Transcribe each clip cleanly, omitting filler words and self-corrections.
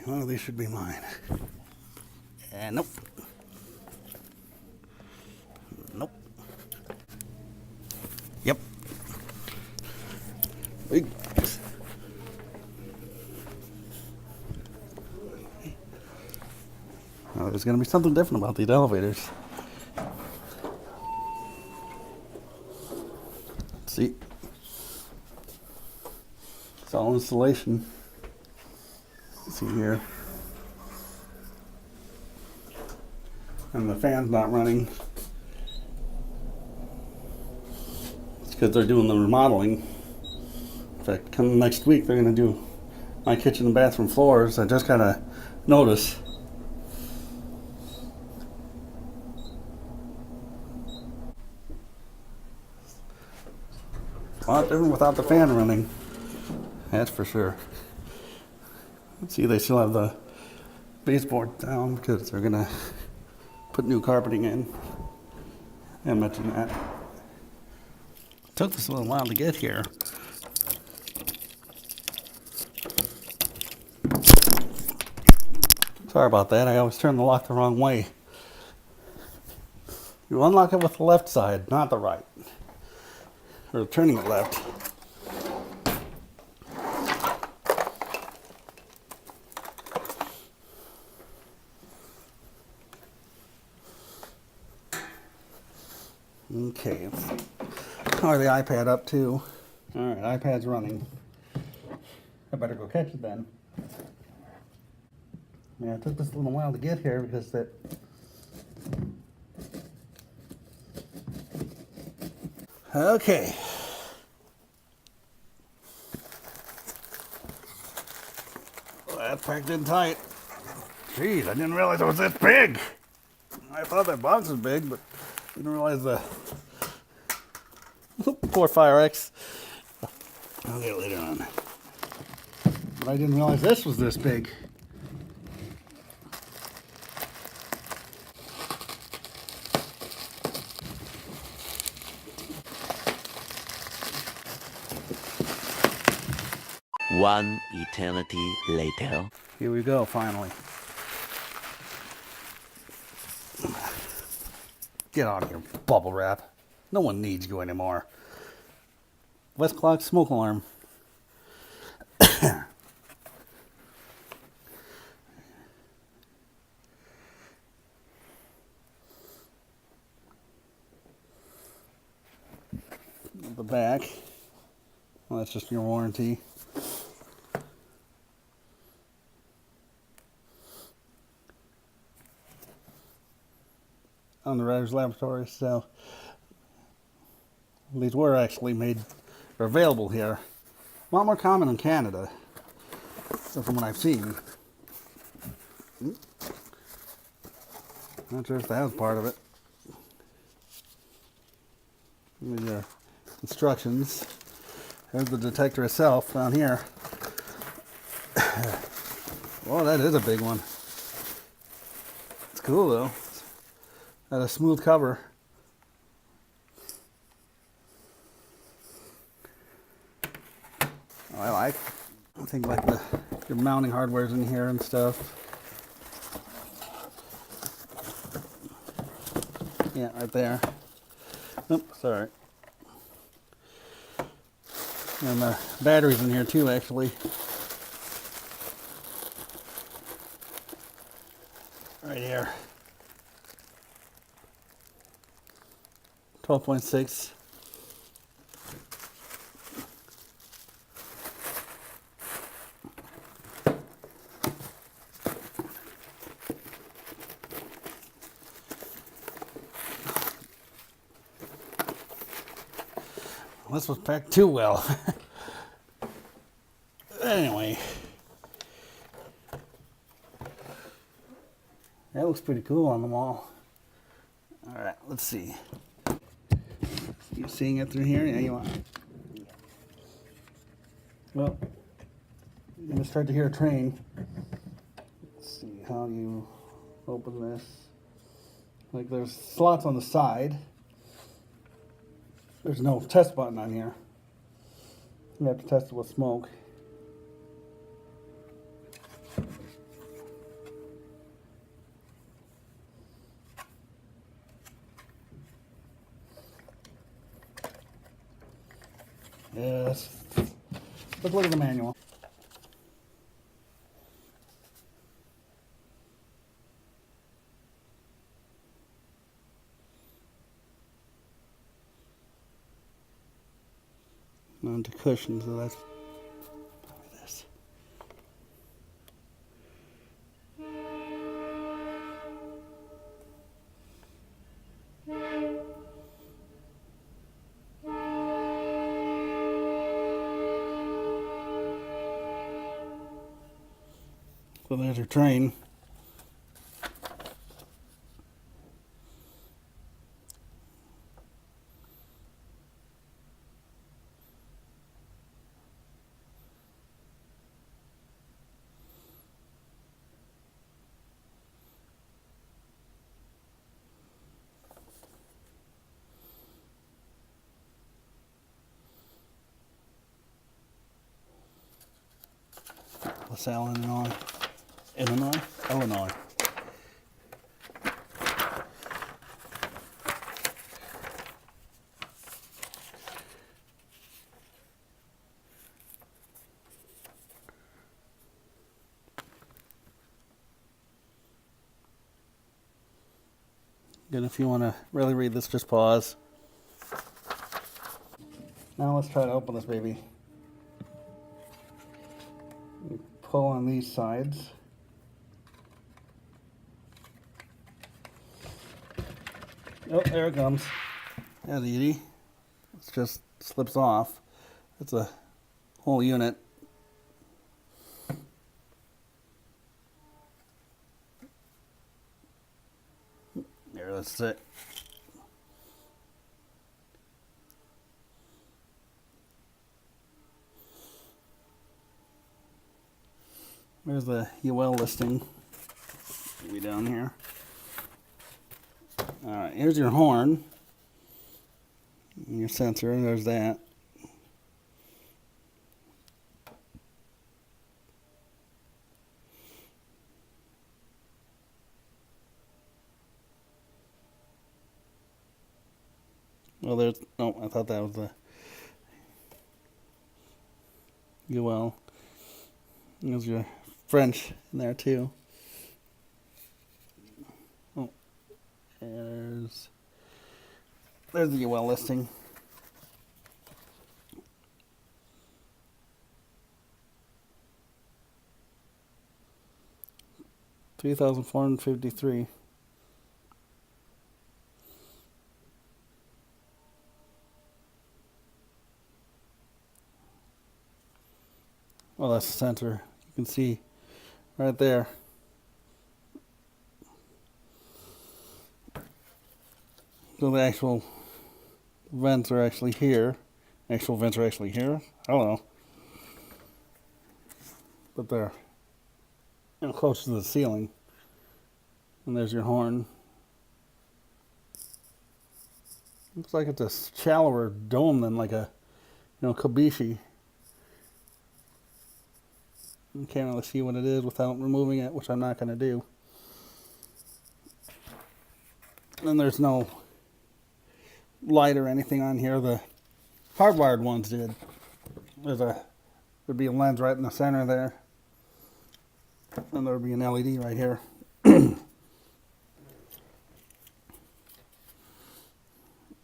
one of these should be mine. And nope. Nope. Yep. Big. Now, there's going to be something different about these elevators. See? It's all installation. See here. And the fan's not running. It's because they're doing the remodeling. In fact, come next week, they're going to do my kitchen and bathroom floors. I just kind of noticed. A lot different without the fan running. That's for sure. Let's see, they still have the baseboard down because they're going to put new carpeting in. I mentioned that. It took us a little while to get here. Sorry about that. I always turn the lock the wrong way. You unlock it with the left side, not the right. Or turning it left. Okay, let's power the iPad up too. Alright, iPad's running. I better go catch it then. Yeah, it took us a little while to get here because that. Okay. Well, that's packed in tight. Jeez, I didn't realize it was this big. I thought that box was big, but didn't realize the poor Fire X. I'll get it later on. But I didn't realize this was this big. One eternity later. Here we go, finally. Get out of here, bubble wrap. No one needs you anymore. Westclox smoke alarm. The back. Well, that's just your warranty. On the Writers Laboratory, so these were actually made or available here. A lot more common in Canada, so from what I've seen. Not sure if that was part of it. Here's your instructions. There's the detector itself down here. Well, that is a big one. It's cool though. Got a smooth cover. Oh, I think like your mounting hardware's in here and stuff. Yeah, right there. Nope, sorry. And the battery's in here too, actually. Right here. 12.6. This was packed too well. Anyway. That looks pretty cool on the wall. Alright, let's see. You seeing it through here? Yeah, you are. Well, you're going to start to hear a train. Let's see how you open this. Like there's slots on the side. There's no test button on here. You have to test it with smoke. Yeah, let's look at the manual. Onto cushions, so that's probably this. So there's your train. LaSalle, Illinois. Again, if you want to really read this, just pause. Now let's try to open this baby. You pull on these sides. Oh, there it comes. That's easy. It just slips off. It's a whole unit. There, that's it. There's the UL listing. Maybe down here. Alright, here's your horn. And your sensor, there's that. Well, there's, no, I thought that was the UL. There's your French in there too. Oh, there's the UL listing. $3,453. Well, that's the sensor. You can see right there. So the actual vents are actually here. Actual vents are actually here. I don't know. But they're close to the ceiling. And there's your horn. Looks like it's a shallower dome than like a, Kobishi. You can't really see what it is without removing it, which I'm not going to do. And there's no light or anything on here. The hardwired ones did. There'd be a lens right in the center there. And there would be an LED right here.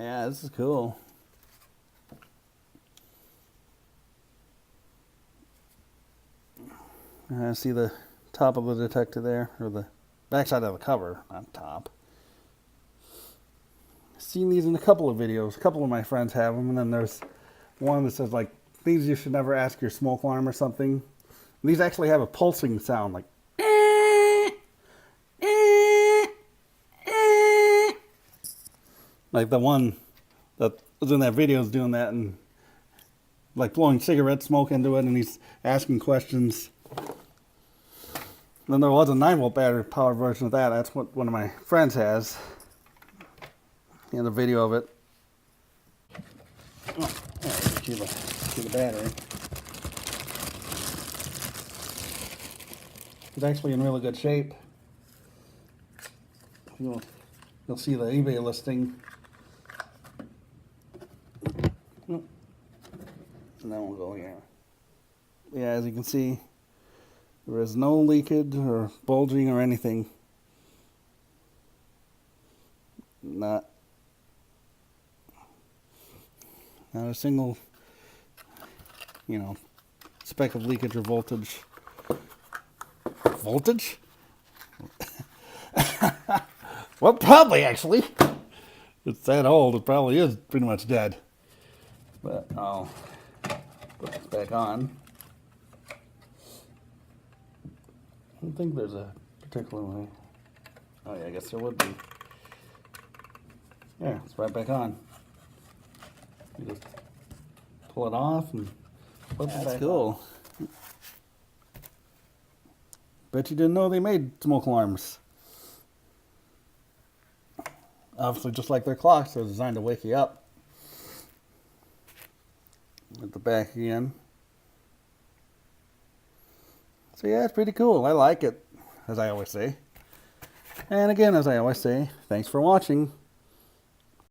Yeah, this is cool. I see the top of the detector there, or the backside of the cover, not top. I've seen these in a couple of videos. A couple of my friends have them, and then there's one that says, like, things you should never ask your smoke alarm or something. These actually have a pulsing sound, like, like the one that was in that video is doing that, and like blowing cigarette smoke into it, and he's asking questions. Then there was a 9-volt battery powered version of that. That's what one of my friends has. He has a video of it. Oh, see the battery. It's actually in really good shape. You'll see the eBay listing. and then we'll go here. Yeah, as you can see, there is no leakage or bulging or anything. Not a single, speck of leakage or voltage. Voltage? Well, probably actually. It's that old, it probably is pretty much dead. But I'll put this back on. I don't think there's a particular way. Oh yeah, I guess there would be. Yeah, it's right back on. You just pull it off and flip it back. That's cool. Bet you didn't know they made smoke alarms. Obviously, just like their clocks, they're designed to wake you up. At the back again. So yeah, it's pretty cool. I like it, as I always say. And again, as I always say, thanks for watching.